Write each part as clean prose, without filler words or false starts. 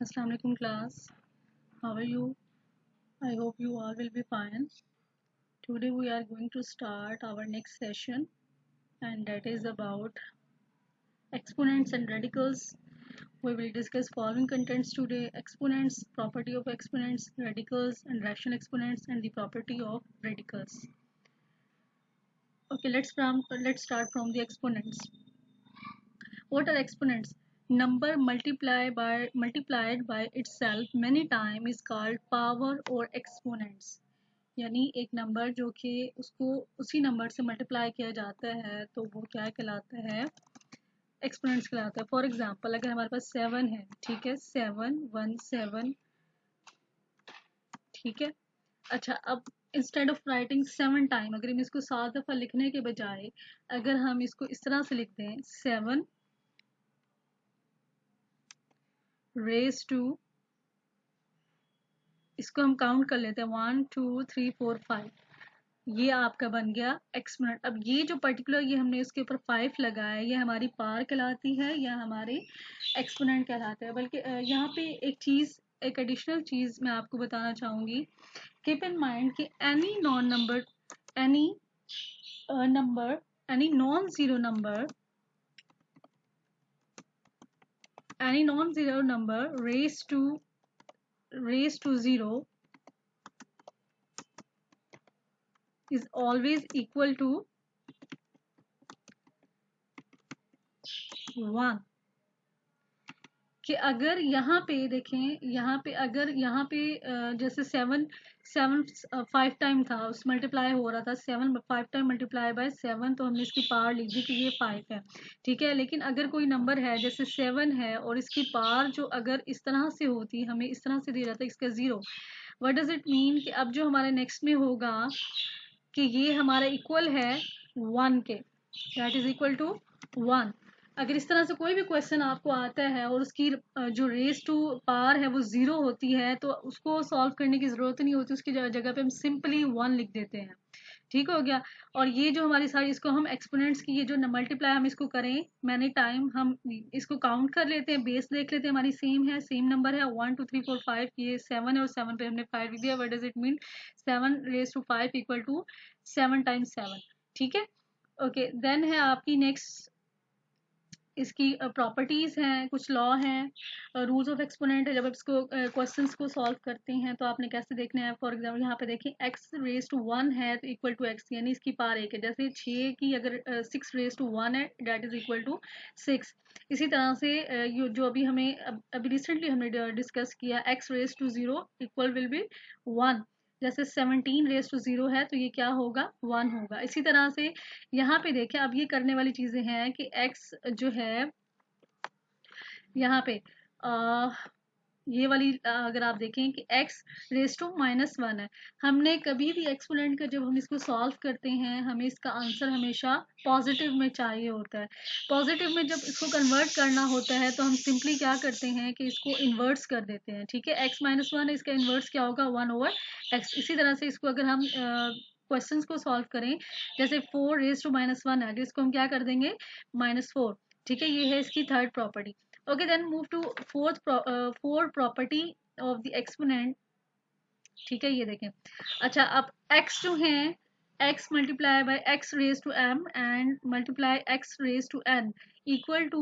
Assalamu alaikum class. How are you? I hope you all will be fine. Today we are going to start our next session and that is about exponents and radicals. We will discuss following contents today: exponents, property of exponents, radicals and rational exponents, and the property of radicals. Okay, let's start from the exponents. What are exponents? Number multiplied by itself many times is called power or exponents. यानी एक number जो कि उसको उसी number से multiply किया जाता है तो वो क्या कहलाता है? एक्सपोनेंट्स कहलाता है. फॉर एग्जांपल अगर हमारे पास 7 है, ठीक है, 7 ठीक है. अच्छा, अब इंस्टेड ऑफ राइटिंग 7 टाइम, अगर हम इसको 7 दफ़ा लिखने के बजाय अगर हम इसको इस तरह से लिख दें 7 रेज टू, इसको हम काउंट कर लेते हैं 1 2 3 4 5, ये आपका बन गया एक्सपोनेंट. अब ये जो पर्टिकुलर ये हमने इसके ऊपर 5 लगाया है, ये हमारी पावर कहलाती है या हमारी एक्सपोनेंट कहलाते हैं. बल्कि यहाँ पे एक एडिशनल चीज़ मैं आपको बताना चाहूँगी. कीप इन माइंड कि any non number any number any non zero number raise to zero is always equal to 1. कि अगर यहाँ पे देखें, यहाँ पे जैसे 7 5 टाइम था, उस मल्टीप्लाई हो रहा था 7 5 टाइम मल्टीप्लाई बाय 7, तो हमने इसकी पावर लिख दी कि ये 5 है, ठीक है. लेकिन अगर कोई नंबर है जैसे 7 है और इसकी पावर जो अगर इस तरह से होती, हमें इस तरह से दे रहा था इसका 0, व्हाट डज इट मीन कि अब जो हमारे नेक्स्ट में होगा कि ये हमारा इक्वल है 1 के, दैट इज इक्वल टू 1. अगर इस तरह से कोई भी क्वेश्चन आपको आता है और उसकी जो रेस टू पावर है वो 0 होती है, तो उसको सॉल्व करने की ज़रूरत नहीं होती, उसकी जगह पे हम सिंपली 1 लिख देते हैं. ठीक हो गया. और ये जो हमारी सारी, इसको हम एक्सपोनेंट्स की ये जो मल्टीप्लाई हम इसको करें मैनी टाइम, हम इसको काउंट कर लेते हैं, बेस देख लेते हैं हमारी सेम नंबर है 1 2 3 4 5, ये 7 है और 7 पे हमने 5 लिख दिया. What does it mean? 7 raise to 5 equal to 7 times 7. ठीक है. ओके, देन है आपकी नेक्स्ट इसकी प्रॉपर्टीज हैं, कुछ लॉ हैं, रूल्स ऑफ एक्सपोनेंट है. जब आप इसको क्वेश्चंस को सॉल्व करते हैं तो आपने कैसे देखना है. फॉर एग्जांपल यहाँ पे देखें x रेज टू 1 है तो इक्वल टू x, यानी इसकी पावर 1 है. जैसे 6 की अगर 6 रेज टू 1 है, डेट इज इक्वल टू 6. इसी तरह से जो अभी हमें अभी रिसेंटली हमने डिस्कस किया, x raise to 0 equal will be 1. जैसे 17 रेज टू 0 है तो ये क्या होगा? 1 होगा. इसी तरह से यहाँ पे देखें, अब ये करने वाली चीजें हैं कि x जो है यहाँ पे ये वाली अगर आप देखें कि x रेज टू -1 है, हमने कभी भी एक्सपोनेंट का जब हम इसको सॉल्व करते हैं हमें इसका आंसर हमेशा पॉजिटिव में चाहिए होता है. पॉजिटिव में जब इसको कन्वर्ट करना होता है तो हम सिंपली क्या करते हैं कि इसको इन्वर्ट्स कर देते हैं. ठीक है, x-1 है, इसका इन्वर्ट्स क्या होगा? 1/x. इसी तरह से इसको अगर हम क्वेश्चंस को सॉल्व करें, जैसे 4 रेज टू -1 है, इसको हम क्या कर देंगे? -4. ठीक है, ये है इसकी third property. Okay, then move to fourth property of the exponent. ठीक है, ये देखें. अच्छा, अब x जो है, x multiply by x raise to m and multiply x raise to n equal to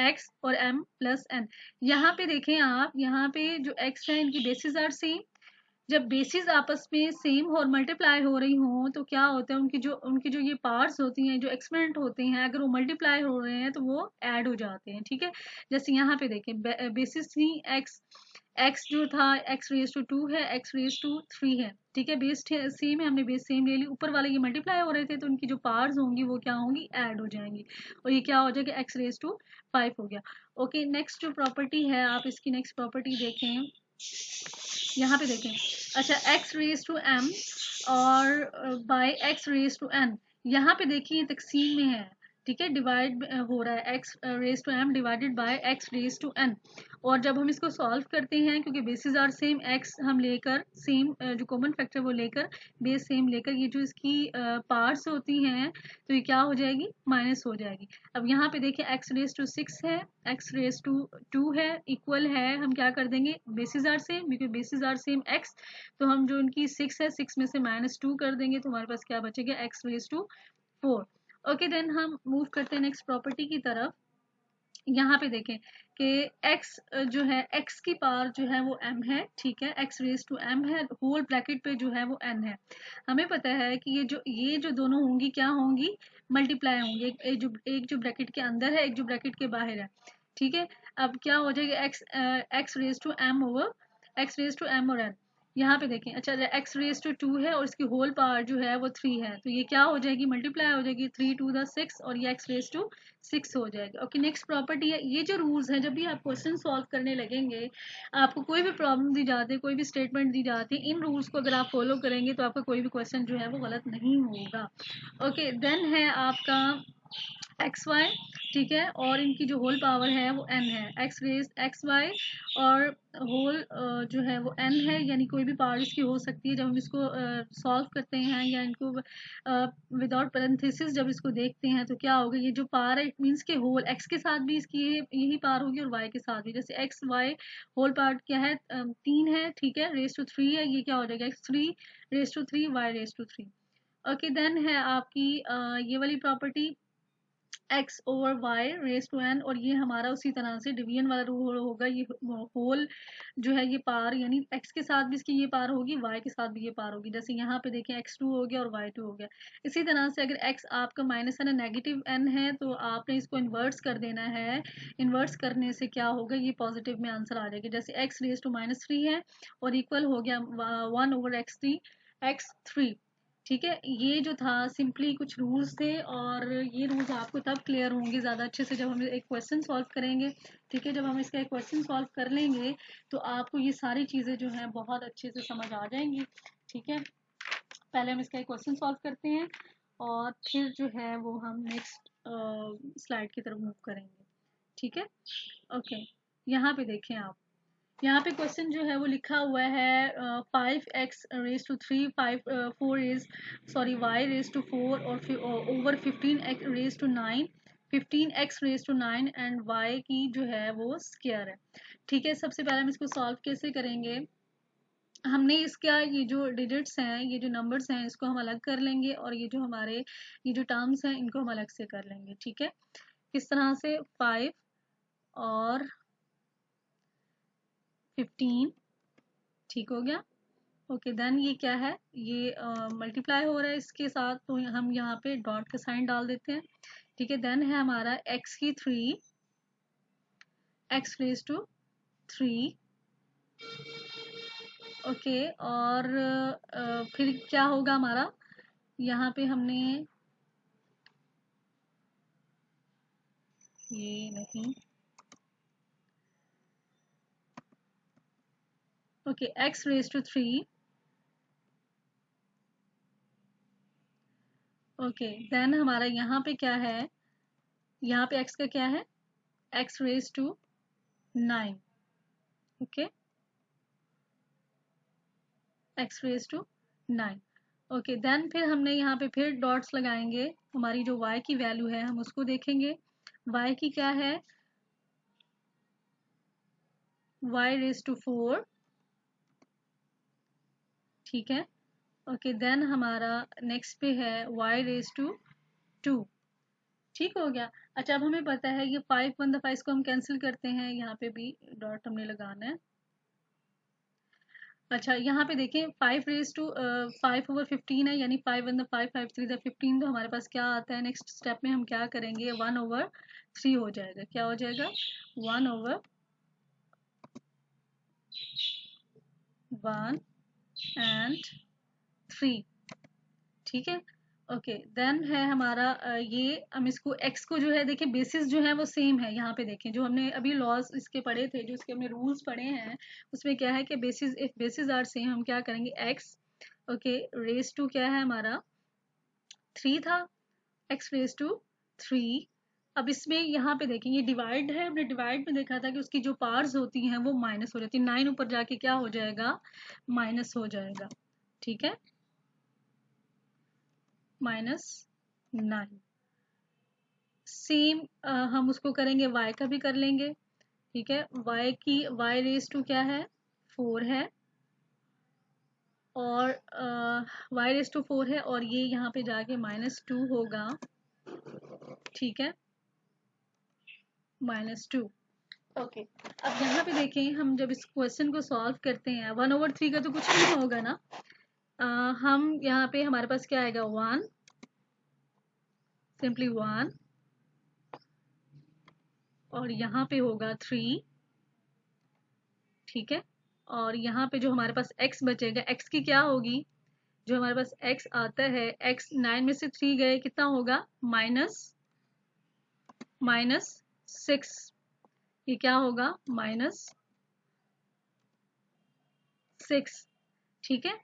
x और m प्लस n. यहाँ पे देखें आप, यहाँ पे जो x है इनकी बेसिस आर सेम. जब बेसिस आपस में सेम और मल्टीप्लाई हो रही हो तो क्या होता है, उनकी जो ये पार्ट्स होती हैं, जो एक्सपोनेंट होते हैं, अगर वो मल्टीप्लाई हो रहे हैं तो वो ऐड हो जाते हैं. ठीक है, जैसे यहाँ पे देखें बेसिस थी x जो था x रेज टू 2 है, x रेज टू 3 है. ठीक है, बेस सेम है, हमने बेस सेम ले ली. ऊपर वाले ये मल्टीप्लाई हो रहे थे तो उनकी जो पार्ट्स होंगी वो क्या होंगी? ऐड हो जाएंगी. और ये क्या हो जाएगा? x रेज टू 5 हो गया. ओके, नेक्स्ट जो प्रॉपर्टी है, आप इसकी नेक्स्ट प्रॉपर्टी देखें. यहाँ पे देखें. अच्छा, x रेज टू m और by x raise to n, यहाँ पे देखिए तकसीम में है. ठीक है, डिवाइड हो रहा है x raise to m divided by x raise to n। और जब हम इसको सॉल्व करते हैं, क्योंकि बेसिस आर सेम, x हम लेकर सेम जो कॉमन फैक्टर वो लेकर, बेस सेम लेकर, ये जो इसकी पार्ट्स होती हैं तो ये क्या हो जाएगी, माइनस हो जाएगी। अब यहाँ पे देखिए x रेज टू 6 है, x रेज टू 2 है, इक्वल है, हम क्या कर देंगे, बेसिस आर सेम, क्योंकि बेसिस आर सेम x, तो हम जो इनकी 6 है 6 में से -2 कर देंगे तो हमारे पास क्या बचेगा, x raise to 4। Okay, then हम मूव करते हैं नेक्स्ट प्रॉपर्टी की तरफ। यहाँ पे देखें कि x जो है, x की पावर जो है वो m है, ठीक है, x रेज टू m है, होल ब्रैकेट पे जो है वो n है। हमें पता है कि ये जो दोनों होंगी क्या होंगी, मल्टीप्लाई होंगी, एक जो ब्रैकेट के अंदर है, एक जो ब्रैकेट के बाहर है, ठीक है। अब क्या हो जाएगा, x raise to m over x raise to m और n। यहाँ पे देखें, अच्छा, x रेज टू 2 है और इसकी होल पावर जो है वो 3 है, तो ये क्या हो जाएगी, मल्टीप्लाई हो जाएगी, 3 टू द 6 और ये x रेज टू 6 हो जाएगा। ओके, नेक्स्ट प्रॉपर्टी है, ये जो रूल्स हैं, जब भी आप क्वेश्चन सॉल्व करने लगेंगे, आपको कोई भी प्रॉब्लम दी जाती है, कोई भी स्टेटमेंट दी जाती है, इन रूल्स को अगर आप फॉलो करेंगे तो आपका कोई भी क्वेश्चन जो है वो गलत नहीं होगा। ओके, देन है आपका एक्स वाई, ठीक है, और इनकी जो होल पावर है वो n है, एक्स रेज एक्स वाई और होल जो है वो n है, यानी कोई भी पावर इसकी हो सकती है। जब हम इसको सॉल्व करते हैं या इनको विदाउट पैरेंथेसिस जब इसको देखते हैं तो क्या होगा, ये जो पावर है, इट मीन्स के होल x के साथ भी इसकी यही पावर होगी और y के साथ भी। जैसे एक्स वाई होल पावर क्या है, 3 है, ठीक है, रेज टू 3 है, ये क्या हो जाएगा, x3 raise to 3 y raise to 3। Okay, then है आपकी ये वाली property, x over y raise to n, और ये हमारा उसी तरह से डिवीजन वाला रूल होगा, ये होल जो है ये पार, यानी x के साथ भी इसकी ये पार होगी, y के साथ भी ये पार होगी। जैसे यहाँ पे देखें x2 हो गया और y2 हो गया। इसी तरह से अगर x आपका माइनस n नेगेटिव n है तो आपने इसको इन्वर्ट्स कर देना है। इन्वर्ट्स करने से क्या होगा, ये पॉजिटिव में आंसर आ जाएगा। जैसे x रेज टू -3 है और इक्वल हो गया 1 ओवर x3, ठीक है। ये जो था सिंपली कुछ रूल्स थे, और ये रूल्स आपको तब क्लियर होंगे ज़्यादा अच्छे से जब हम एक क्वेश्चन सॉल्व करेंगे, ठीक है। जब हम इसका एक क्वेश्चन सॉल्व कर लेंगे तो आपको ये सारी चीज़ें जो हैं बहुत अच्छे से समझ आ जाएंगी, ठीक है। पहले हम इसका एक क्वेश्चन सॉल्व करते हैं और फिर जो है वो हम नेक्स्ट स्लाइड की तरफ मूव करेंगे, ठीक है। ओके, यहाँ पे देखें आप, यहाँ पे क्वेश्चन जो है वो लिखा हुआ है 5x raise to 3, 4 is sorry y raise to 4 और फिर over 15x raise to 9, 15x raise to 9 and y की जो है वो स्क्वायर है, ठीक है। सबसे पहले हम इसको सॉल्व कैसे करेंगे, हमने इसका ये जो डिजिट्स हैं, ये जो नंबर्स हैं, इसको हम अलग कर लेंगे और ये जो हमारे ये जो टर्म्स हैं इनको हम अलग से कर लेंगे, ठीक है। किस तरह से, 5 और 15, ठीक हो गया। ओके, देन ये क्या है, ये मल्टीप्लाई हो रहा है इसके साथ, तो हम यहाँ पे डॉट का साइन डाल देते हैं, ठीक है। देन है हमारा x की 3, x रेज टू 3, ओके। और फिर क्या होगा हमारा, यहाँ पे हमने ये नहीं, okay, x raise to 3, okay. Then हमारा यहाँ पे क्या है, यहाँ पे x का क्या है, x raise to 9, okay, x raise to 9, okay. Then फिर हमने यहाँ पे फिर डॉट्स लगाएंगे, हमारी जो y की वैल्यू है हम उसको देखेंगे, y की क्या है, y रेज टू 4, ठीक है, ओके। देन हमारा नेक्स्ट पे है y रेज टू 2, ठीक हो गया। अच्छा, अब हमें पता है ये 5 1 दफा इसको हम कैंसिल करते हैं, यहाँ पे भी डॉट हमने लगाना है। अच्छा, यहाँ पे देखें 5 रेज टू 5 ओवर 15 है, यानी 5 1 5 5 3 15, तो हमारे पास क्या आता है, नेक्स्ट स्टेप में हम क्या करेंगे, 1 ओवर 3 हो जाएगा, क्या हो जाएगा, 1 ओवर 1 एंड 3, ठीक है। ओके, देन है हमारा ये, हम इसको x को जो है देखिए, बेसिस जो है वो सेम है। यहाँ पे देखें जो हमने अभी लॉज इसके पढ़े थे, जो इसके हमने रूल्स पढ़े हैं, उसमें क्या है कि basis, if basis are same, हम क्या करेंगे, x, ओके, रेज टू क्या है हमारा 3 था, x रेज टू 3। अब इसमें यहाँ पे देखें ये डिवाइड है, हमने डिवाइड में देखा था कि उसकी जो पार्ट्स होती हैं वो माइनस हो जाती है। 9 ऊपर जाके क्या हो जाएगा, माइनस हो जाएगा, ठीक है, -9। सेम हम उसको करेंगे y का भी कर लेंगे, ठीक है। y रेज टू क्या है, 4 है, और y रेज टू 4 है, और ये यहाँ पे जाके -2 होगा, ठीक है, -2। ओके, अब यहाँ पे देखें, हम जब इस क्वेश्चन को सॉल्व करते हैं 1/3 का तो कुछ नहीं होगा ना। हम यहाँ पे हमारे पास क्या आएगा, 1, सिंपली 1, और यहाँ पे होगा 3, ठीक है। और यहाँ पे जो हमारे पास x बचेगा, x की क्या होगी, जो हमारे पास x आता है, x 9 में से 3 गए, कितना होगा, -6। ये क्या होगा, -6, ठीक है।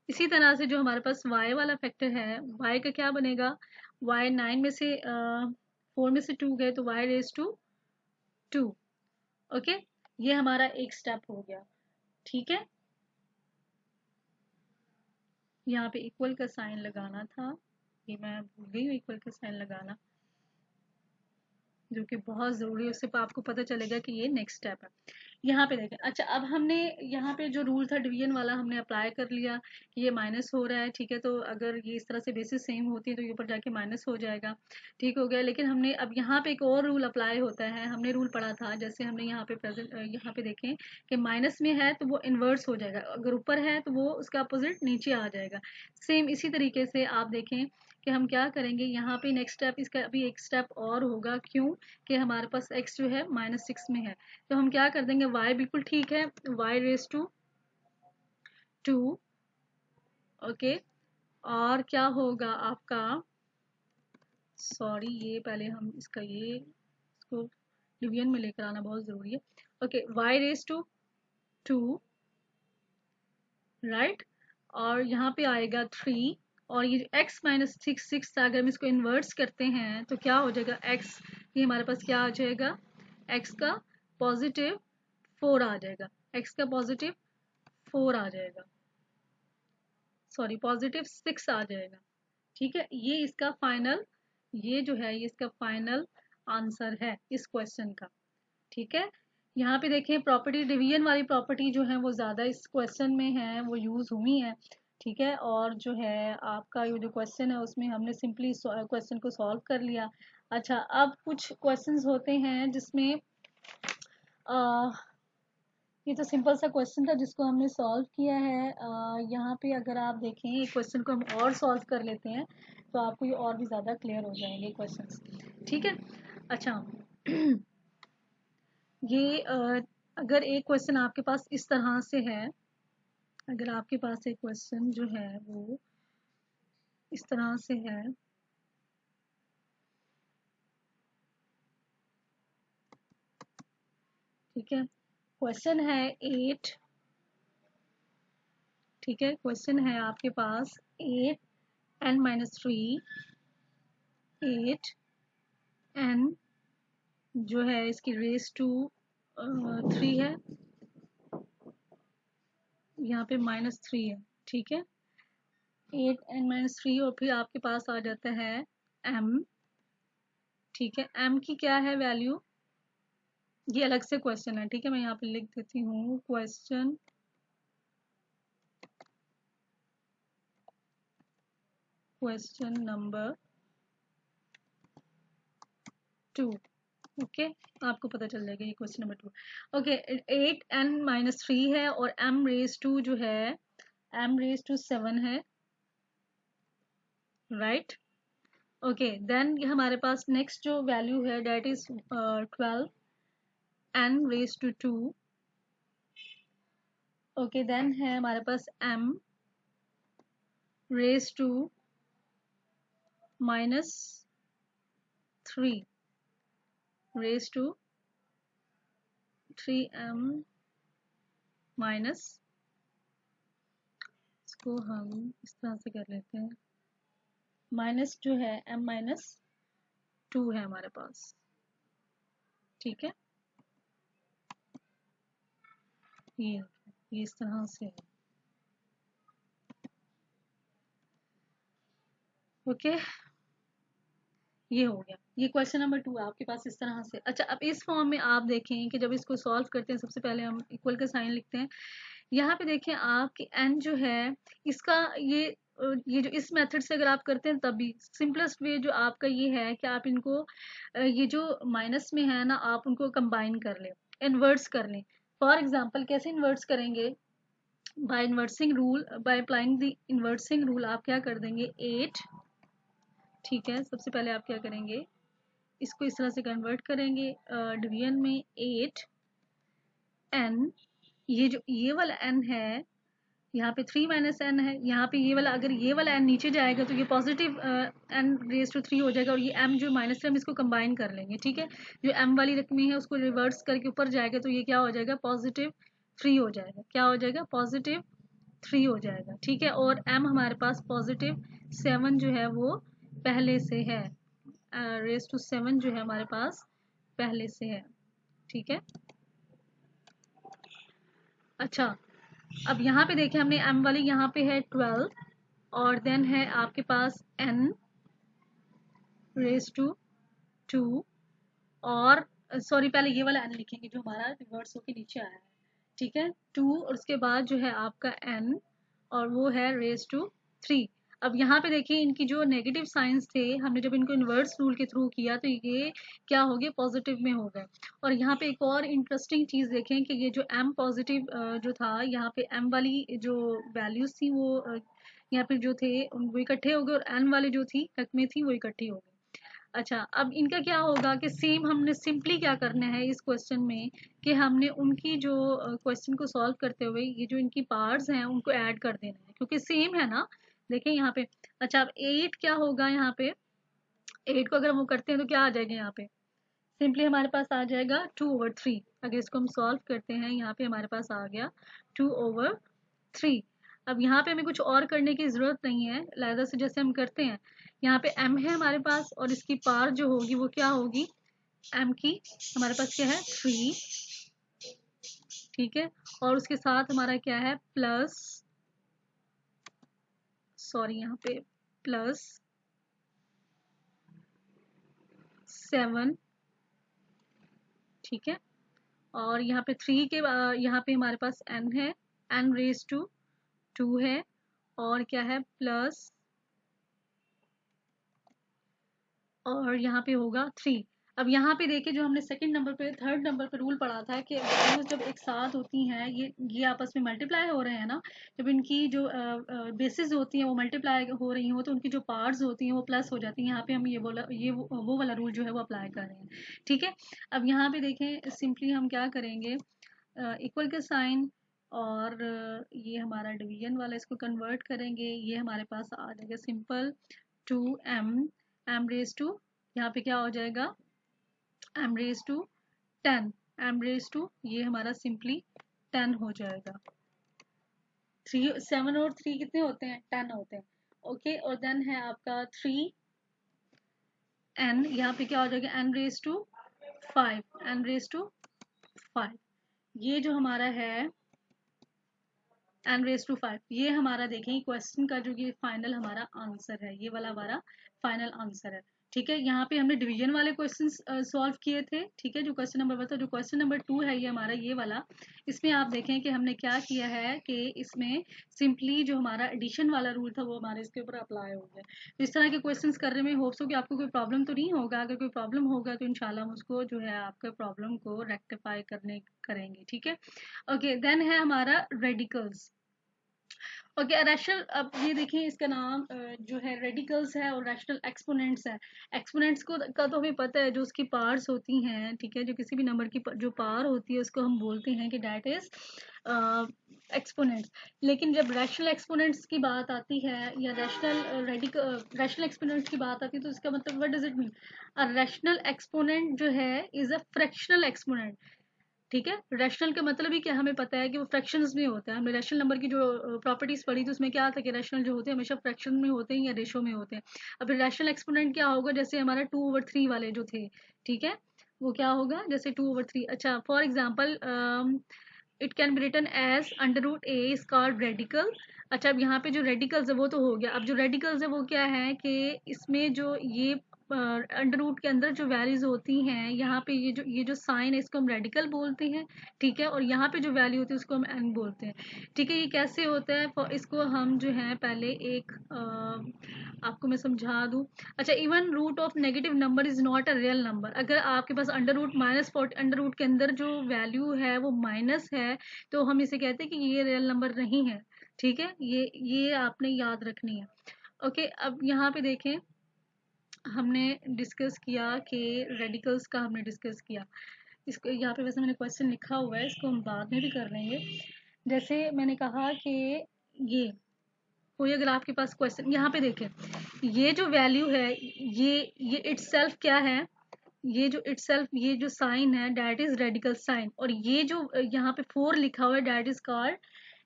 इसी तरह से जो हमारे पास y वाला फैक्टर है, y का क्या बनेगा, y 9 में से 4 में से 2 गए तो y रेज टू 2। ओके, ये हमारा एक स्टेप हो गया, ठीक है। यहाँ पे इक्वल का साइन लगाना था, ये मैं भूल गई हूँ इक्वल का साइन लगाना, जो कि बहुत ज़रूरी है, उससे आपको पता चलेगा कि ये नेक्स्ट स्टेप है। यहाँ पे देखें, अच्छा अब हमने यहाँ पे जो रूल था डिवीजन वाला हमने अप्लाई कर लिया कि ये माइनस हो रहा है, ठीक है। तो अगर ये इस तरह से बेसिस सेम होती है तो ये ऊपर जाके माइनस हो जाएगा, ठीक हो गया। लेकिन हमने अब यहाँ पे एक और रूल अप्लाई होता है, हमने रूल पढ़ा था, जैसे हमने यहाँ पे प्रेजेंट यहाँ पे देखें कि माइनस में है तो वो इन्वर्स हो जाएगा, अगर ऊपर है तो वो उसका अपोजिट नीचे आ जाएगा। सेम इसी तरीके से आप देखें कि हम क्या करेंगे, यहाँ पे नेक्स्ट स्टेप, इसका अभी एक स्टेप और होगा, क्यों कि हमारे पास x जो है -6 में है, तो हम क्या कर देंगे, y बिल्कुल ठीक है, y रेज टू 2, ओके। और क्या होगा आपका, सॉरी ये पहले हम इसका ये इसको डिवीजन में लेकर आना बहुत ज़रूरी है। Okay, y raise to 2, right, और यहाँ पे आएगा 3, और ये x -6 था, अगर हम इसको इन्वर्ट्स करते हैं तो क्या हो जाएगा, x, ये हमारे पास क्या आ जाएगा, x का पॉजिटिव 4 आ जाएगा, x का पॉजिटिव 4 आ जाएगा, सॉरी पॉजिटिव 6 आ जाएगा, ठीक है। ये इसका फाइनल, ये जो है ये इसका फाइनल आंसर है इस क्वेश्चन का, ठीक है। यहाँ पे देखें, प्रॉपर्टी डिवीजन वाली प्रॉपर्टी जो है वो ज़्यादा इस क्वेश्चन में है, वो यूज़ हुई है, ठीक है। और जो है आपका ये जो क्वेश्चन है उसमें हमने सिंपली क्वेश्चन को सॉल्व कर लिया। अच्छा, अब कुछ क्वेश्चंस होते हैं जिसमें ये तो सिंपल सा क्वेश्चन था जिसको हमने सॉल्व किया है। यहाँ पे अगर आप देखें, ये क्वेश्चन को हम और सॉल्व कर लेते हैं तो आपको ये और भी ज़्यादा क्लियर हो जाएंगे क्वेश्चंस, ठीक है। अच्छा ये अगर एक क्वेश्चन आपके पास इस तरह से है, अगर आपके पास एक क्वेश्चन जो है वो इस तरह से है, ठीक है, क्वेश्चन है 8, ठीक है, क्वेश्चन है आपके पास 8n-3, 8n जो है इसकी रेस टू 3 है, यहाँ पे -3 है, ठीक है, 8n-3, और फिर आपके पास आ जाता है m, ठीक है। m की क्या है वैल्यू, ये अलग से क्वेश्चन है, ठीक है, मैं यहाँ पे लिख देती हूँ, क्वेश्चन नंबर 2, ओके, आपको पता चल जाएगा ये क्वेश्चन नंबर 2। ओके, 8n-3 है, और m रेज टू जो है m रेज टू 7 है, राइट। ओके, देन हमारे पास नेक्स्ट जो वैल्यू है that is 12n raise to 2, okay. Then है हमारे पास m raise to -3 raise to 3m minus, इसको हम इस तरह से कर लेते हैं, माइनस जो है m-2, 2 है हमारे पास, ठीक है। ये इस तरह से है, ओके। ये हो गया, ये क्वेश्चन नंबर 2 आपके पास इस तरह से। अच्छा, अब इस फॉर्म में आप देखें कि जब इसको सॉल्व करते हैं, सबसे पहले हम इक्वल का साइन लिखते हैं। यहाँ पे देखें आप कि n जो है इसका ये जो इस मेथड से अगर आप करते हैं तभी सिंपलेस्ट वे जो आपका ये है कि आप इनको ये जो माइनस में है ना, आप उनको कंबाइन कर लें, इन्वर्ट्स कर लें। फॉर एग्जांपल कैसे इन्वर्ट्स करेंगे? By inversing rule, by applying the inversing rule आप क्या कर देंगे 8, ठीक है। सबसे पहले आप क्या करेंगे, इसको इस तरह से कन्वर्ट करेंगे डिवीजन में 8 n, ये जो ये वाला n है यहाँ पे 3 माइनस एन है, यहाँ पे ये वाला अगर ये वाला n नीचे जाएगा तो ये पॉजिटिव n रेज टू 3 हो जाएगा, और ये m जो माइनस है हम इसको कंबाइन कर लेंगे, ठीक है। जो m वाली रकमी है उसको रिवर्स करके ऊपर जाएगा तो ये क्या हो जाएगा, पॉजिटिव 3 हो जाएगा। क्या हो जाएगा, पॉजिटिव 3 हो जाएगा, ठीक है। और m हमारे पास पॉजिटिव 7 जो है वो पहले से है, रेज टू 7 जो है हमारे पास पहले से है, ठीक है। अच्छा, अब यहाँ पे देखें हमने m वाली यहाँ पे है 12, और देन है आपके पास n रेज टू 2, और सॉरी पहले ये वाला n लिखेंगे जो हमारा रिवर्स होके नीचे आया है, ठीक है। 2 और उसके बाद जो है आपका n, और वो है रेज टू 3। अब यहाँ पे देखिए इनकी जो नेगेटिव साइंस थे, हमने जब इनको इन्वर्स रूल के थ्रू किया तो ये क्या हो गए, पॉजिटिव में हो गए। और यहाँ पे एक और इंटरेस्टिंग चीज़ देखें कि ये जो m पॉजिटिव जो था, यहाँ पे m वाली जो वैल्यूज थी वो यहाँ पे जो थे वो इकट्ठे हो गए, और n वाली जो थी रकमें थी वो इकट्ठी हो गई। अच्छा, अब इनका क्या होगा कि सेम हमने सिंपली क्या करना है इस क्वेश्चन में कि हमने उनकी जो क्वेश्चन को सॉल्व करते हुए ये जो इनकी पार्ट्स हैं उनको ऐड कर देना है, क्योंकि सेम है ना। देखें यहाँ पे, अच्छा अब 8 क्या होगा, यहाँ पे 8 को अगर हम वो करते हैं तो क्या आ जाएगा, यहाँ पे सिंपली हमारे पास आ जाएगा 2/3। अगर इसको हम सॉल्व करते हैं, यहाँ पे हमारे पास आ गया 2/3। अब यहाँ पे हमें कुछ और करने की ज़रूरत नहीं है, लहदा से जैसे हम करते हैं। यहाँ पे m है हमारे पास, और इसकी पार जो होगी वो क्या होगी, m की हमारे पास क्या है 3, ठीक है। और उसके साथ हमारा क्या है प्लस, सॉरी यहाँ पे प्लस 7, ठीक है। और यहाँ पे 3 के यहाँ पे हमारे पास n है, n रेज टू 2 है, और क्या है प्लस, और यहाँ पे होगा 3। अब यहाँ पे देखिए जो हमने सेकंड नंबर पे थर्ड नंबर पे रूल पढ़ा था कि वैल्यूज जब एक साथ होती हैं, ये आपस में मल्टीप्लाई हो रहे हैं ना, जब इनकी जो बेसिस होती हैं वो मल्टीप्लाई हो रही हो तो उनकी जो पार्ट्स होती हैं वो प्लस हो जाती हैं। यहाँ पे हम ये बोला, ये वो वाला रूल जो है वो अप्लाई कर रहे हैं, ठीक है। अब यहाँ पे देखें सिंपली हम क्या करेंगे, इक्वल के साइन, और ये हमारा डिवीजन वाला इसको कन्वर्ट करेंगे, ये हमारे पास आ जाएगा simple 2m, m raise to यहाँ पे क्या हो जाएगा m raise to 10, m raise to ये हमारा सिंपली 10 हो जाएगा। 3 7 और 3 कितने होते हैं, 10 होते हैं, ओके। और देन है आपका 3n, यहाँ पे क्या हो जाएगा n raise to 5, n raise to 5। ये जो हमारा है n रेज टू 5, ये हमारा देखें क्वेश्चन का जो ये फाइनल हमारा आंसर है, ये वाला हमारा फाइनल आंसर है, ठीक है। यहाँ पे हमने डिवीजन वाले क्वेश्चन सॉल्व किए थे, ठीक है। जो क्वेश्चन नंबर बताओ, जो क्वेश्चन नंबर 2 है ये हमारा ये वाला, इसमें आप देखें कि हमने क्या किया है कि इसमें सिंपली जो हमारा एडिशन वाला रूल था वो हमारे इसके ऊपर अप्लाई हो गया। तो इस तरह के क्वेश्चंस करने में होप्स हो कि आपको कोई प्रॉब्लम तो नहीं होगा। अगर कोई प्रॉब्लम होगा तो इंशाल्लाह हम उसको जो है आपके प्रॉब्लम को रेक्टिफाई करेंगे, ठीक है। ओके, देन है हमारा रेडिकल्स। ओके, रैशनल, अब ये देखिए इसका नाम जो है रेडिकल्स है और रैशनल एक्सपोनेंट्स है। एक्सपोनेंट्स को का तो हमें पता है, जो उसकी पार्ट्स होती हैं, ठीक है, जो किसी भी नंबर की जो पार होती है उसको हम बोलते हैं कि डैट इज एक्सपोनेंट्स। लेकिन जब रैशनल एक्सपोनेंट्स की बात आती है या रैशनल एक्सपोनेंट्स की बात आती है तो इसका मतलब what does it mean, a rational exponent जो है इज अ फ्रैक्शनल एक्सपोनेंट, ठीक है। रैशनल का मतलब ही क्या, हमें पता है कि वो फ्रैक्शंस में होता है। हमने रैशनल नंबर की जो प्रॉपर्टीज पढ़ी थी उसमें क्या था कि रैशनल जो होते हैं हमेशा फ्रैक्शन में होते हैं या रेशो में होते हैं। अब रैशनल एक्सपोनेंट क्या होगा, जैसे हमारा 2/3 वाले जो थे, ठीक है, वो क्या होगा जैसे 2/3। अच्छा, for example it can be written as √a is called radical. अच्छा, अब यहाँ पे जो रेडिकल्स है वो तो हो गया। अब जो रेडिकल्स है वो क्या है कि इसमें जो ये अंडर रूट के अंदर जो वैल्यूज होती हैं, यहाँ पे ये जो साइन है इसको हम रेडिकल बोलते हैं, ठीक है, और यहाँ पे जो वैल्यू होती है उसको हम एन बोलते हैं, ठीक है। ये कैसे होता है, इसको हम जो है पहले एक आपको मैं समझा दूँ। अच्छा, even root of negative number is not a real number. अगर आपके पास √-40 अंडर रूट के अंदर जो वैल्यू है वो माइनस है, तो हम इसे कहते हैं कि ये रियल नंबर नहीं है, ठीक है। ये आपने याद रखनी है। ओके, अब यहाँ पे देखें, हमने डिस्कस किया कि रेडिकल्स का हमने डिस्कस किया। इसको यहाँ पे वैसे मैंने क्वेश्चन लिखा हुआ है, इसको हम बाद में भी कर लेंगे। जैसे मैंने कहा कि ये कोई अगर आपके पास क्वेश्चन यहाँ पे देखें, ये जो वैल्यू है ये इटसेल्फ क्या है, ये जो साइन है डैट इज रेडिकल साइन, और ये जो यहाँ पे 4 लिखा हुआ है डैट इज कॉल्ड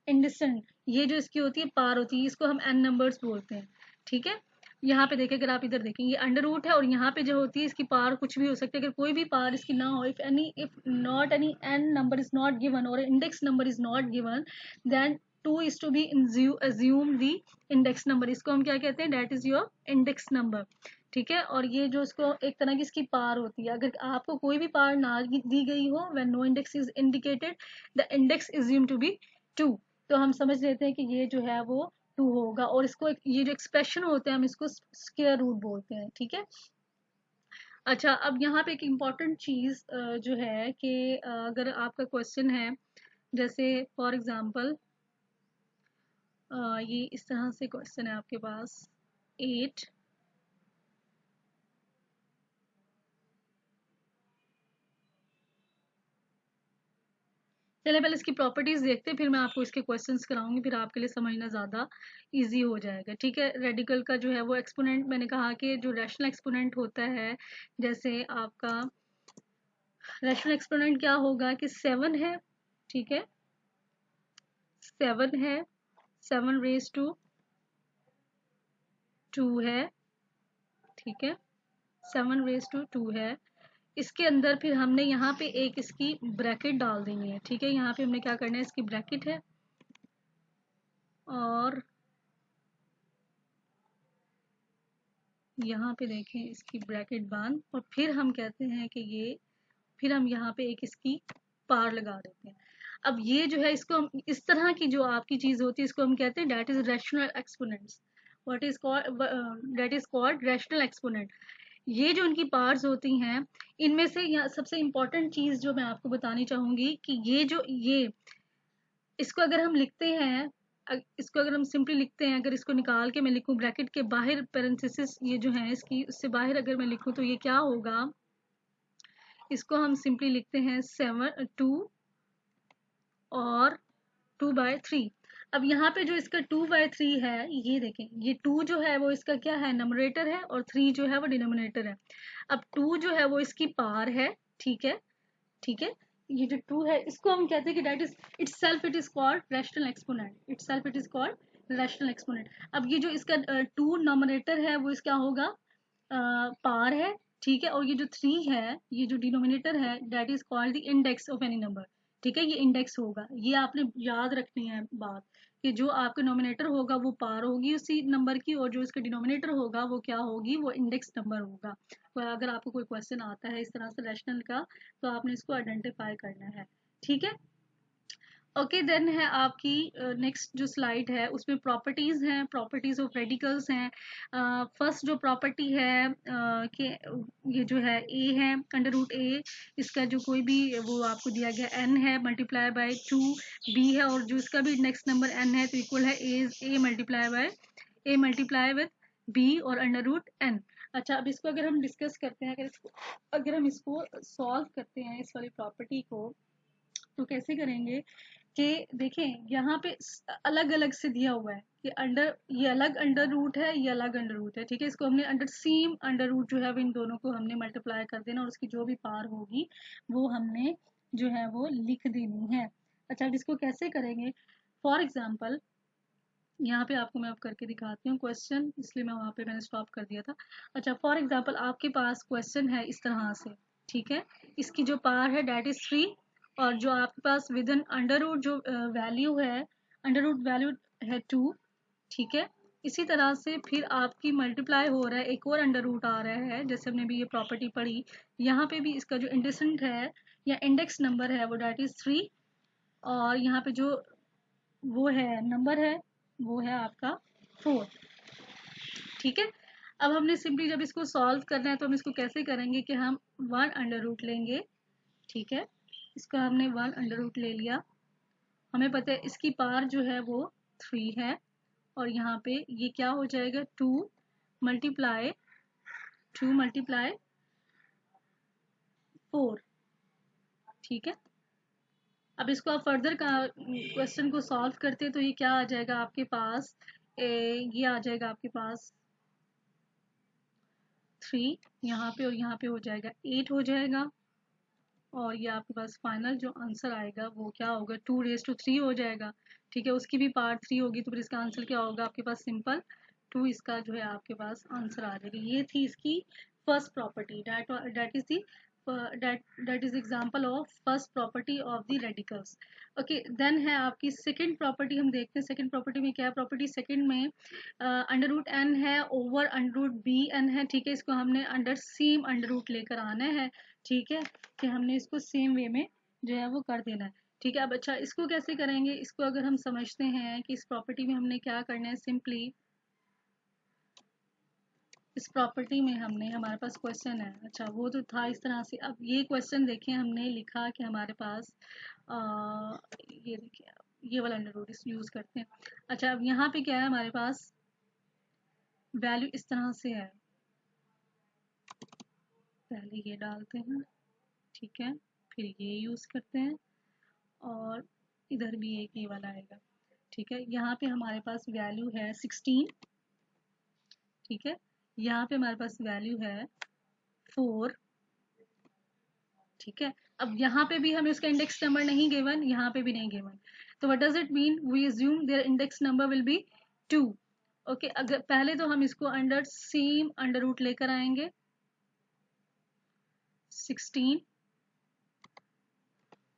इंडिसेंट। ये जो इसकी होती है पार होती है, इसको हम एन नंबर्स बोलते हैं, ठीक है। यहाँ पे देखें, अगर आप इधर देखें, ये अंडर रूट है और यहाँ पे जो होती है इसकी पार कुछ भी हो सकती है। अगर कोई भी पार इसकी ना हो, if not any N number is not given और index number is not given, then 2 is to be assume the index number। इसको हम क्या कहते हैं, that is your index number, ठीक है। और ये जो इसको एक तरह की इसकी पार होती है, अगर आपको कोई भी पार ना दी गई हो, when no index is indicated, the index is assume to be 2, तो हम समझ लेते हैं कि ये जो है वो 2 होगा। और इसको ये जो एक्सप्रेशन होते हैं हम इसको स्क्वायर रूट बोलते हैं, ठीक है। अच्छा, अब यहाँ पे एक इम्पॉर्टेंट चीज जो है कि अगर आपका क्वेश्चन है, जैसे फॉर एग्जांपल ये इस तरह से क्वेश्चन है आपके पास 8, चलिए पहले इसकी प्रॉपर्टीज देखते हैं, फिर मैं आपको इसके क्वेश्चंस कराऊंगी, फिर आपके लिए समझना ज़्यादा इजी हो जाएगा, ठीक है। रेडिकल का जो है वो एक्सपोनेंट, मैंने कहा कि जो रैशनल एक्सपोनेंट होता है, जैसे आपका रैशनल एक्सपोनेंट क्या होगा कि 7 है, ठीक है, 7 है, 7 रेज़ टू 2 है, ठीक है, 7 रेज़ टू 2 है। इसके अंदर फिर हमने यहाँ पे एक इसकी ब्रैकेट डाल देनी है, ठीक है। यहाँ पे हमने क्या करना है, इसकी ब्रैकेट है और यहाँ पे देखें इसकी ब्रैकेट बांध, और फिर हम कहते हैं कि ये, फिर हम यहाँ पे एक इसकी पार लगा देते हैं। अब ये जो है इसको हम इस तरह की जो आपकी चीज होती है इसको हम कहते हैं that is rational exponents. What is called, that is called rational exponent. ये जो इनकी पार्ट्स होती हैं, इनमें से यहाँ सबसे इंपॉर्टेंट चीज जो मैं आपको बतानी चाहूंगी कि ये इसको अगर हम लिखते हैं, इसको अगर हम सिंपली लिखते हैं, अगर इसको निकाल के मैं लिखूं ब्रैकेट के बाहर पैरेंथेसिस ये जो है इसकी उससे बाहर अगर मैं लिखूं तो ये क्या होगा, इसको हम सिंपली लिखते हैं 7 2 और 2/3। अब यहाँ पे जो इसका 2/3 है, ये देखें, ये 2 जो है वो इसका क्या है, नमरेटर है, और 3 जो है वो डिनोमिनेटर है। अब 2 जो है वो इसकी पार है, ठीक है, ठीक है। ये जो 2 है इसको हम कहते हैं कि that is it is called rational exponent, it is called rational exponent. अब ये जो इसका 2 नॉमिनेटर है वो इसका होगा पार है, ठीक है, और ये जो 3 है, ये जो डिनोमिनेटर है, that is called the index of any number, ठीक है। ये इंडेक्स होगा, ये आपने याद रखनी है बात, कि जो आपका नोमिनेटर होगा वो पार होगी उसी नंबर की, और जो इसका डिनोमिनेटर होगा वो क्या होगी, वो इंडेक्स नंबर होगा। तो अगर आपको कोई क्वेश्चन आता है इस तरह से रैशनल का, तो आपने इसको आइडेंटिफाई करना है, ठीक है। ओके, देन है आपकी नेक्स्ट जो स्लाइड है उसमें प्रॉपर्टीज हैं, प्रॉपर्टीज ऑफ रेडिकल्स हैं। फर्स्ट जो प्रॉपर्टी है कि ये जो है ए है, √a, इसका जो कोई भी वो आपको दिया गया n है मल्टीप्लाई बाय 2, b है, और जो इसका भी नेक्स्ट नंबर n है तो इक्वल है a मल्टीप्लाई विद b और √n। अच्छा, अब इसको अगर हम डिस्कस करते हैं, अगर हम इसको सॉल्व करते हैं इस वाली प्रॉपर्टी को, तो कैसे करेंगे कि देखें यहाँ पे अलग अलग से दिया हुआ है कि ये अलग अंडर रूट है, ये अलग अंडर रूट है, ठीक है। इसको हमने सेम अंडर रूट जो है इन दोनों को हमने मल्टीप्लाई कर देना, और उसकी जो भी पार होगी वो हमने जो है वो लिख देनी है। अच्छा, अब इसको कैसे करेंगे? फॉर एग्जाम्पल यहाँ पे आपको मैं अब करके दिखाती हूँ क्वेश्चन, इसलिए मैं वहाँ पे मैंने स्टॉप कर दिया था। अच्छा, फॉर एग्जांपल आपके पास क्वेश्चन है इस तरह से, ठीक है, इसकी जो पावर है डेट इज 3, और जो आपके पास विद इन अंडर रूट जो वैल्यू है, अंडर रूट वैल्यू है 2, ठीक है। इसी तरह से फिर आपकी मल्टीप्लाई हो रहा है, एक और अंडर रूट आ रहा है, जैसे हमने भी ये प्रॉपर्टी पढ़ी, यहाँ पे भी इसका जो इंडेक्सेंट है या इंडेक्स नंबर है वो डेट इज 3, और यहाँ पे जो वो है नंबर है वो है आपका 4, ठीक है। अब हमने सिंपली जब इसको सॉल्व करना है तो हम इसको कैसे करेंगे कि हम 1 अंडर रूट लेंगे, ठीक है। इसको हमने 1 अंडर रूट ले लिया, हमें पता है इसकी पावर जो है वो 3 है, और यहाँ पे ये क्या हो जाएगा 2 मल्टीप्लाई 4, ठीक है। अब इसको आप फर्दर का क्वेश्चन को सॉल्व करते हैं तो ये क्या आ जाएगा आपके पास, ये आ जाएगा आपके पास 3 यहाँ पे, और यहाँ पे हो जाएगा 8 हो जाएगा, और ये आपके पास फाइनल जो आंसर आएगा वो क्या होगा 2 raised to 3 हो जाएगा, ठीक है। उसकी भी पार्ट 3 होगी, तो फिर इसका आंसर क्या होगा आपके पास, सिंपल 2, इसका जो है आपके पास आंसर आ जाएगा। ये थी इसकी first property, that is the that is example of first property of the radicals। Okay, then है आपकी सेकंड प्रॉपर्टी, हम देखते हैं सेकंड प्रॉपर्टी में क्या है। प्रॉपर्टी सेकंड में अंडर रूट एन है over under root B N है, ठीक है। इसको हमने अंडर सेम अंडर रूट लेकर आना है, ठीक है, कि हमने इसको सेम वे में जो है वो कर देना है, ठीक है। अब अच्छा, इसको कैसे करेंगे? इसको अगर हम समझते हैं कि इस प्रॉपर्टी में हमने क्या करना है, सिंपली इस प्रॉपर्टी में हमने, हमारे पास क्वेश्चन है, अच्छा वो तो था इस तरह से। अब ये क्वेश्चन देखिए, हमने लिखा कि हमारे पास ये देखिए, ये वाला अंडर रूट यूज करते हैं। अच्छा, अब यहाँ पे क्या है हमारे पास, वैल्यू इस तरह से है, पहले ये डालते हैं, ठीक है, फिर ये यूज करते हैं, और इधर भी एक ये वाला आएगा, ठीक है। यहाँ पे हमारे पास वैल्यू है 16, ठीक है। यहाँ पे हमारे पास वैल्यू है 4, ठीक है। अब यहाँ पे भी हमें उसका इंडेक्स नंबर नहीं गिवन, यहाँ पे भी नहीं गिवन, तो what does it mean, we assume their index number will be 2। Okay, अगर पहले तो हम इसको अंडर सेम अंडर रूट लेकर आएंगे 16,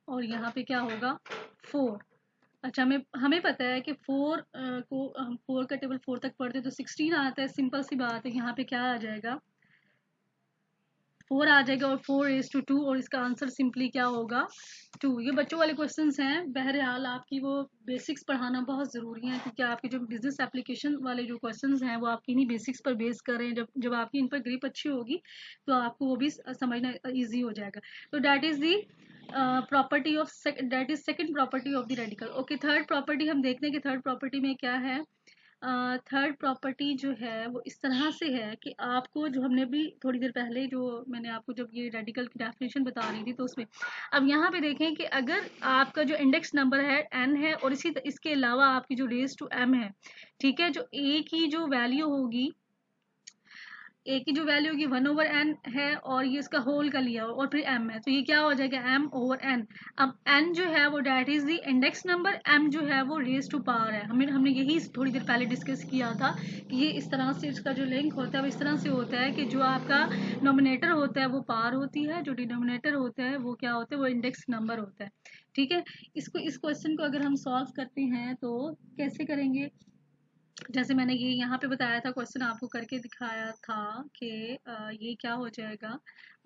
और यहाँ पे क्या होगा 4। अच्छा, हमें पता है कि 4 को हम 4 का टेबल 4 तक पढ़ते तो 16 आता है, सिंपल सी बात है। यहाँ पे क्या आ जाएगा 4 आ जाएगा, और 4 raised to 2, और इसका आंसर सिंपली क्या होगा 2। ये बच्चों वाले क्वेश्चंस हैं, बहरहाल आपकी वो बेसिक्स पढ़ाना बहुत ज़रूरी है, क्योंकि आपके जो बिजनेस एप्लीकेशन वाले जो क्वेश्चंस हैं वो आपकी इन्हीं बेसिक्स पर बेस कर रहे हैं। जब आपकी इन पर ग्रिप अच्छी होगी तो आपको वो भी समझना ईजी हो जाएगा। तो that is the property of that is second property of the radical. Okay, third property हम देखते हैं कि थर्ड प्रॉपर्टी में क्या है। थर्ड प्रॉपर्टी जो है वो इस तरह से है कि आपको, जो हमने भी थोड़ी देर पहले जो मैंने आपको जब ये रेडिकल की डेफिनेशन बता रही थी तो उसमें, अब यहाँ पे देखें कि अगर आपका जो इंडेक्स नंबर है n है, और इसके अलावा आपकी जो रेज टू m है, ठीक है, जो a की जो वैल्यू होगी, ए की जो वैल्यू होगी 1/n है, और ये इसका होल का लिया और फिर m है, तो ये क्या हो जाएगा m/n। अब n जो है वो that is the index number, m जो है वो रेज टू पावर है। हमने यही थोड़ी देर पहले डिस्कस किया था कि ये इस तरह से इसका जो लिंक होता है वो इस तरह से होता है कि जो आपका नोमिनेटर होता है वो पावर होती है, जो डिनोमिनेटर होता है वो क्या होता है, वो इंडेक्स नंबर होता है, ठीक है। इस क्वेश्चन को अगर हम सॉल्व करते हैं तो कैसे करेंगे, जैसे मैंने ये यहाँ पे बताया था, क्वेश्चन आपको करके दिखाया था कि ये क्या हो जाएगा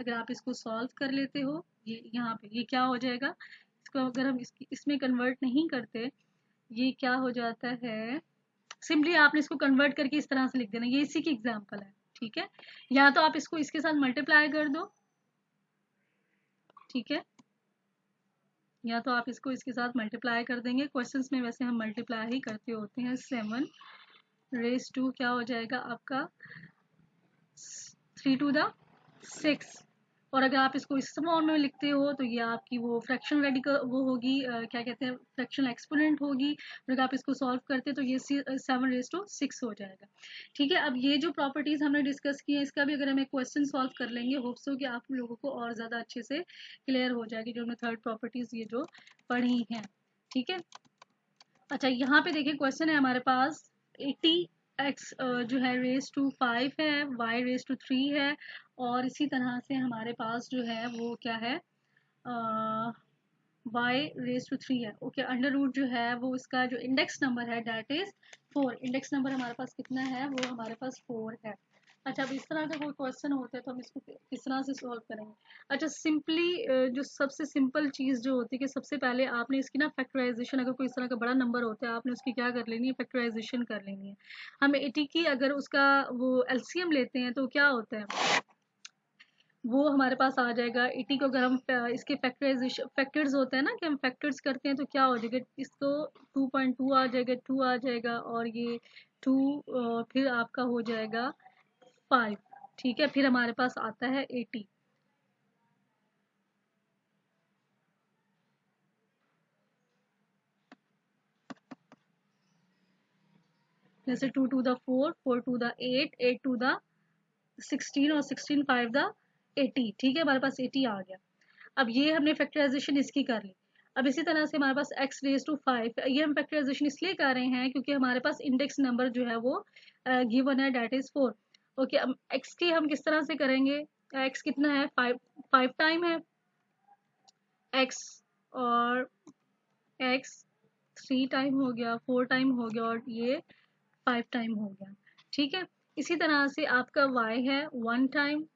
अगर आप इसको सॉल्व कर लेते हो। ये यहाँ पे ये क्या हो जाएगा, इसको अगर हम इसमें कन्वर्ट नहीं करते, ये क्या हो जाता है, सिंपली आपने इसको कन्वर्ट करके इस तरह से लिख देना, ये इसी की एग्जाम्पल है, ठीक है। या तो आप इसको इसके साथ मल्टीप्लाई कर दो, ठीक है, या तो आप इसको इसके साथ मल्टीप्लाई कर देंगे। क्वेश्चंस में वैसे हम मल्टीप्लाई ही करते होते हैं। 7 रेज टू क्या हो जाएगा आपका 3 to the 6, और अगर आप इसको इस फॉर्म में लिखते हो तो ये आपकी वो फ्रैक्शन रेडिकल वो होगी, क्या कहते हैं, फ्रैक्शन एक्सपोनेंट होगी। और अगर आप इसको सॉल्व करते हैं तो ये 7⁻6 हो जाएगा। ठीक है, अब ये जो प्रॉपर्टीज हमने डिस्कस की है इसका भी अगर हम एक क्वेश्चन सॉल्व कर लेंगे, होप्स हो कि आप लोगों को और ज़्यादा अच्छे से क्लियर हो जाएगी जो हमने थर्ड प्रॉपर्टीज ये जो पढ़ी हैं। ठीक है, अच्छा यहाँ पे देखिए क्वेश्चन है हमारे पास 80x जो है रेस टू 5 है, y रेस टू 3 है, और इसी तरह से हमारे पास जो है वो क्या है, y रेस टू 3 है। ओके, अंडर रूट जो है वो इसका जो इंडेक्स नंबर है डेट इज 4। इंडेक्स नंबर हमारे पास कितना है, वो हमारे पास 4 है। अच्छा, अब इस तरह का कोई क्वेश्चन होता है तो हम इसको किस तरह से सॉल्व करेंगे। अच्छा, सिंपली जो सबसे सिंपल चीज़ जो होती है कि सबसे पहले आपने इसकी ना फैक्टराइजेशन, अगर कोई इस तरह का बड़ा नंबर होता है आपने उसकी क्या कर लेनी है, फैक्टराइजेशन कर लेनी है। हम 80 की अगर उसका वो एलसीएम लेते हैं तो क्या होता है, वो हमारे पास आ जाएगा 80 को। अगर हम इसके फैक्टराइजेशन फैक्टर्स होते हैं ना कि हम फैक्टर्स करते हैं तो क्या हो जाएगा, इसको 2.2 आ जाएगा, 2 आ जाएगा, और ये 2 फिर आपका हो जाएगा 5। ठीक है, फिर हमारे पास आता है 80। जैसे 2 to the 4, 4 to the 8, 8 to the 16, और 16 5 द 80। ठीक है, हमारे पास 80 आ गया। अब ये हमने फैक्टराइजेशन इसकी कर ली। अब इसी तरह से हमारे पास x रेज टू 5, ये हम फैक्टराइजेशन इसलिए कर रहे हैं क्योंकि हमारे पास इंडेक्स नंबर जो है वो गिवन है, डेट इज 4। ओके, अब x की हम किस तरह से करेंगे, x कितना है, 5 टाइम है x, और x 3 टाइम हो गया, 4 टाइम हो गया, और ये 5 टाइम हो गया। ठीक है, इसी तरह से आपका y है 1 टाइम,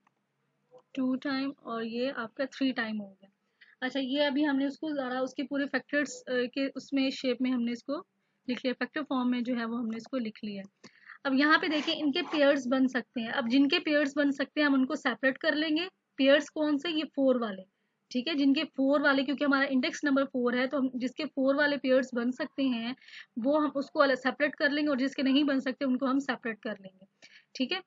2 टाइम, और ये आपका 3 टाइम हो गया। अच्छा, ये अभी हमने उसको ज़रा उसके पूरे फैक्टर्स के उसमें शेप में हमने इसको लिख लिया, फैक्टर फॉर्म में जो है वो हमने इसको लिख लिया। अब यहाँ पे देखिए इनके पेयर्स बन सकते हैं। अब जिनके पेयर्स बन सकते हैं हम उनको सेपरेट कर लेंगे। पेयर्स कौन से, ये 4 वाले। ठीक है, जिनके 4 वाले, क्योंकि हमारा इंडेक्स नंबर 4 है तो हम जिसके 4 वाले पेयर्स बन सकते हैं वो हम उसको अलग सेपरेट कर लेंगे, और जिसके नहीं बन सकते उनको हम सेपरेट कर लेंगे। ठीक है,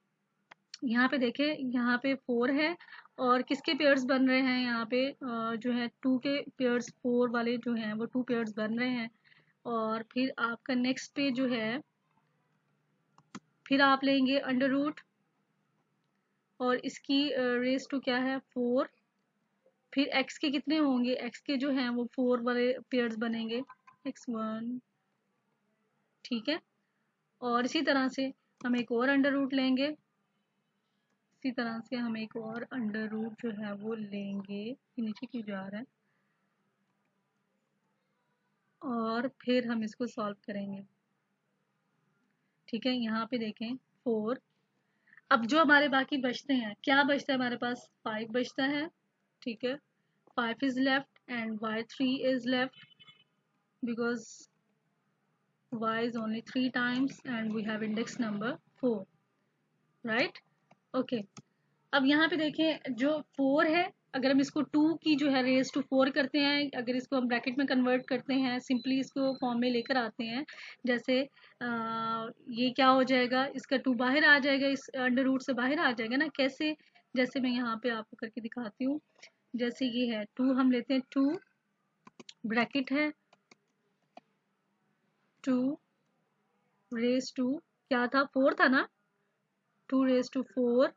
यहाँ पे देखें, यहाँ पे 4 है, और किसके पेयर्स बन रहे हैं यहाँ पे जो है 2 के पेयर्स, 4 वाले जो हैं वो 2 पेयर्स बन रहे हैं। और फिर आपका नेक्स्ट पे जो है, फिर आप लेंगे अंडर रूट, और इसकी रेस टू क्या है 4। फिर x के कितने होंगे, x के जो हैं वो 4 वाले पेयर्स बनेंगे, x1। ठीक है, और इसी तरह से हम एक और अंडर रूट लेंगे, इसी तरह से हम एक और अंडर रूट जो है वो लेंगे, नीचे क्यों जा रहा है, और फिर हम इसको सॉल्व करेंगे। ठीक है, यहाँ पे देखें 4। अब जो हमारे बाकी बचते हैं, क्या बचता है हमारे पास, 5 बचता है। ठीक है, 5 is left and y3 is left because y is only 3 times and we have index number 4, right? Okay, अब यहाँ पे देखें जो 4 है, अगर हम इसको 2 की जो है रेज टू 4 करते हैं, अगर इसको हम ब्रैकेट में कन्वर्ट करते हैं, सिंपली इसको फॉर्म में लेकर आते हैं, जैसे ये क्या हो जाएगा, इसका 2 बाहर आ जाएगा, इस अंडर रूट से बाहर आ जाएगा ना, कैसे, जैसे मैं यहाँ पे आपको करके दिखाती हूँ। जैसे ये है 2, हम लेते हैं 2, ब्रैकेट है 2 रेज टू, क्या था 4 था ना, 2 रेज टू 4।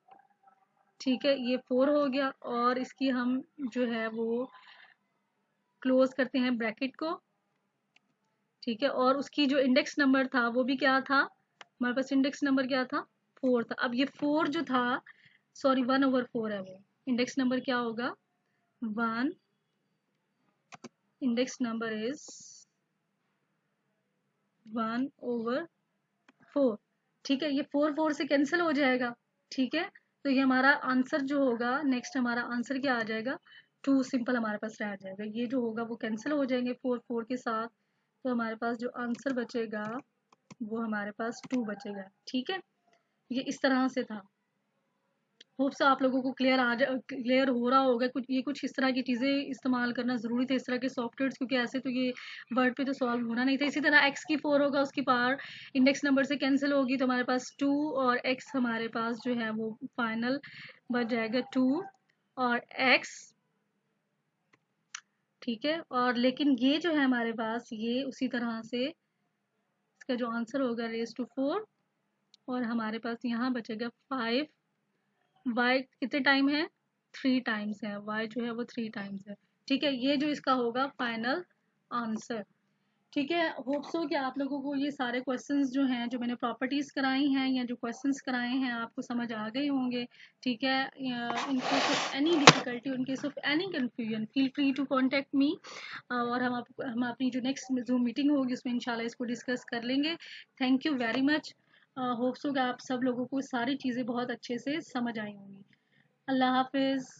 ठीक है, ये 4 हो गया, और इसकी हम जो है वो क्लोज करते हैं ब्रैकेट को। ठीक है, और उसकी जो इंडेक्स नंबर था वो भी क्या था, हमारे पास इंडेक्स नंबर क्या था, 4 था। अब ये 4 जो था, सॉरी 1/4 है वो, इंडेक्स नंबर क्या होगा 1, इंडेक्स नंबर इज 1/4। ठीक है, ये 4 से कैंसिल हो जाएगा। ठीक है, तो ये हमारा आंसर जो होगा, नेक्स्ट हमारा आंसर क्या आ जाएगा, 2 सिंपल हमारे पास रह जाएगा। ये जो होगा वो कैंसिल हो जाएंगे 4 के साथ, तो हमारे पास जो आंसर बचेगा वो हमारे पास 2 बचेगा। ठीक है, ये इस तरह से था। होप से आप लोगों को क्लियर हो रहा होगा। कुछ इस तरह की चीज़ें इस्तेमाल करना ज़रूरी थे, इस तरह के सॉफ्टवेयर्स, क्योंकि ऐसे तो ये वर्ड पे तो सॉल्व होना नहीं था। इसी तरह x की 4 होगा, उसकी पावर इंडेक्स नंबर से कैंसिल होगी, तो हमारे पास 2, और x हमारे पास जो है वो फाइनल बच जाएगा 2, और x, ठीक है। और लेकिन ये जो है हमारे पास, ये उसी तरह से इसका जो आंसर होगा रेज टू 4, और हमारे पास यहाँ बचेगा 5। y कितने टाइम है, 3 टाइम्स है, y जो है वो 3 टाइम्स है, ठीक है। ये जो इसका होगा फाइनल आंसर, ठीक है। होप सो कि आप लोगों को ये सारे क्वेश्चंस जो हैं, जो मैंने प्रॉपर्टीज कराई हैं या जो क्वेश्चंस कराए हैं, आपको समझ आ गए होंगे, ठीक है। In case of any difficulty, in case of any confusion, feel free to contact me, और हम अपनी जो नेक्स्ट जूम मीटिंग होगी उसमें इंशाल्लाह इसको डिस्कस कर लेंगे। Thank you very much. Hope so कि आप सब लोगों को सारी चीज़ें बहुत अच्छे से समझ आई होंगी। अल्लाह हाफिज़।